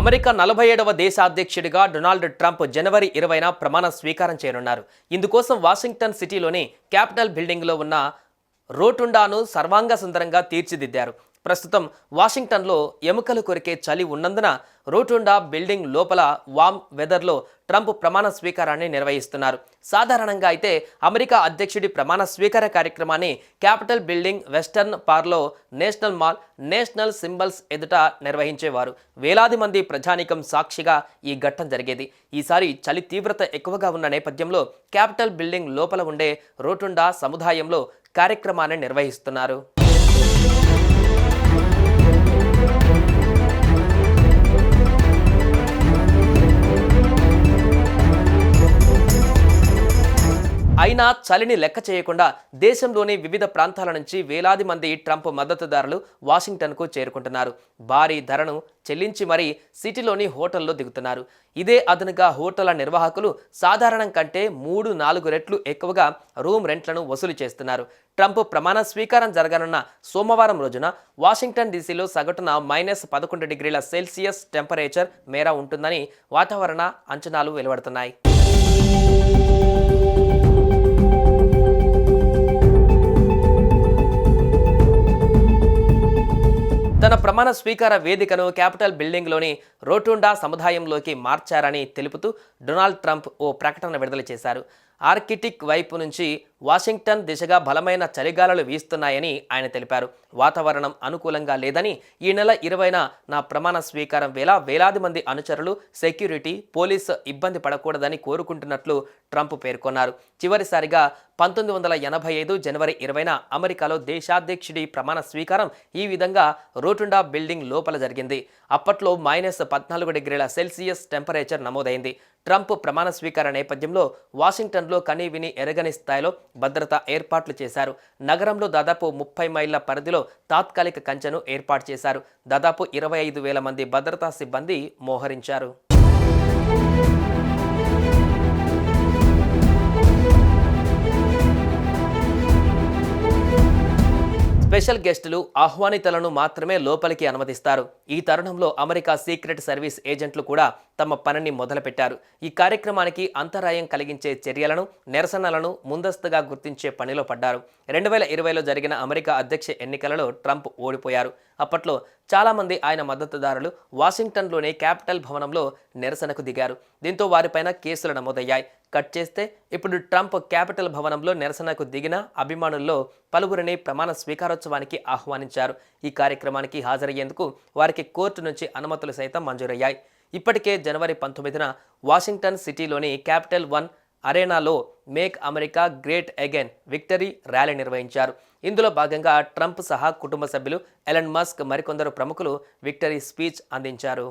America 47వ దేశాధ్యక్షుడిగా Donald Trump జనవరి 20న ప్రమాణ స్వీకారం చేయనున్నారు. ఇందుకోసం వాషింగ్టన్ సిటీలోని క్యాపిటల్ బిల్డింగ్లో ఉన్న రోటుండాను సర్వాంగ సుందరంగా తీర్చిదిద్దారు. ప్రస్తుతం వాషింగ్టన్లో ఎముకలు కొరికే చలి ఉన్నందున రోటుండా బిల్డింగ్ లోపల వామ్ వెదర్లో ట్రంప్ ప్రమాణ స్వీకారాన్ని నిర్వహిస్తున్నారు. సాధారణంగా అయితే అమెరికా అధ్యక్షుడి ప్రమాణ స్వీకార కార్యక్రమాన్ని క్యాపిటల్ బిల్డింగ్, వెస్టర్న్ పార్లో, నేషనల్ మాల్, నేషనల్ సింబల్స్ ఎదుట నిర్వహించేవారు. వేలాది మంది ప్రజానీకం సాక్షిగా ఈ ఘట్టం జరిగేది. ఈసారి చలి తీవ్రత ఎక్కువగా ఉన్న నేపథ్యంలో క్యాపిటల్ బిల్డింగ్ లోపల ఉండే రోటుండా సముదాయంలో కార్యక్రమాన్ని నిర్వహిస్తున్నారు. అయినా చలిని లెక్క చేయకుండా దేశంలోని వివిధ ప్రాంతాల నుంచి వేలాది మంది ట్రంప్ మద్దతుదారులు వాషింగ్టన్కు చేరుకుంటున్నారు. భారీ ధరను చెల్లించి మరీ సిటీలోని హోటల్లో దిగుతున్నారు. ఇదే అదనుగా హోటళ్ల నిర్వాహకులు సాధారణం కంటే 3-4 రెట్లు ఎక్కువగా రూమ్ రెంట్లను వసూలు చేస్తున్నారు. ట్రంప్ ప్రమాణ స్వీకారం జరగనున్న సోమవారం రోజున వాషింగ్టన్ డీసీలో సగటున -11 డిగ్రీల సెల్సియస్ టెంపరేచర్ మేర ఉంటుందని వాతావరణ అంచనాలు వెలువడుతున్నాయి. తన ప్రమాణ స్వీకార వేదికను క్యాపిటల్ బిల్డింగ్లోని రోటుండా సముదాయంలోకి మార్చారని తెలుపుతూ డొనాల్డ్ ట్రంప్ ఓ ప్రకటన విడుదల చేశారు. ఆర్కిటిక్ వైపు నుంచి వాషింగ్టన్ దిశగా బలమైన చలిగాలులు వీస్తున్నాయని ఆయన తెలిపారు. వాతావరణం అనుకూలంగా లేదని, ఈ నెల 20న నా ప్రమాణ స్వీకారం వేళ వేలాది మంది అనుచరులు, సెక్యూరిటీ, పోలీసు ఇబ్బంది పడకూడదని కోరుకుంటున్నట్లు ట్రంప్ పేర్కొన్నారు. చివరిసారిగా 1985 జనవరి 20న అమెరికాలో దేశాధ్యక్షుడి ప్రమాణ స్వీకారం ఈ విధంగా రోటుండా బిల్డింగ్ లోపల జరిగింది. అప్పట్లో -14 డిగ్రీల సెల్సియస్ టెంపరేచర్ నమోదైంది. ట్రంప్ ప్రమాణ స్వీకార నేపథ్యంలో వాషింగ్టన్లో కనీవిని ఎరగని స్థాయిలో భద్రతా ఏర్పాట్లు చేశారు. నగరంలో దాదాపు 30 మైళ్ళ పరిధిలో తాత్కాలిక కంచెను ఏర్పాటు చేశారు. దాదాపు 25,000 మంది భద్రతా సిబ్బంది మోహరించారు. స్పెషల్ గెస్టులు, ఆహ్వానితులను మాత్రమే లోపలికి అనుమతిస్తారు. ఈ తరుణంలో అమెరికా సీక్రెట్ సర్వీస్ ఏజెంట్లు కూడా తమ పనిని మొదలుపెట్టారు. ఈ కార్యక్రమానికి అంతరాయం కలిగించే చర్యలను, నిరసనలను ముందస్తుగా గుర్తించే పనిలో పడ్డారు. 2020లో జరిగిన అమెరికా అధ్యక్ష ఎన్నికలలో ట్రంప్ ఓడిపోయారు. అప్పట్లో చాలామంది ఆయన మద్దతుదారులు వాషింగ్టన్లోని క్యాపిటల్ భవనంలో నిరసనకు దిగారు. దీంతో వారిపైన కేసులు నమోదయ్యాయి. కట్ చేస్తే ఇప్పుడు ట్రంప్ క్యాపిటల్ భవనంలో నిరసనకు దిగిన అభిమానుల్లో పలువురిని ప్రమాణ స్వీకారోత్సవానికి ఆహ్వానించారు. ఈ కార్యక్రమానికి హాజరయ్యేందుకు వారికి కోర్టు నుంచి అనుమతులు సైతం మంజూరయ్యాయి. ఇప్పటికే జనవరి 19న వాషింగ్టన్ సిటీలోని క్యాపిటల్ వన్ అరేనాలో make America great again victory rally నిర్వహించారు. ఇందులో భాగంగా ట్రంప్ సహా కుటుంబ సభ్యులు, ఎలన్ మస్క్, మరికొందరు ప్రముఖులు విక్టరీ స్పీచ్ అందించారు.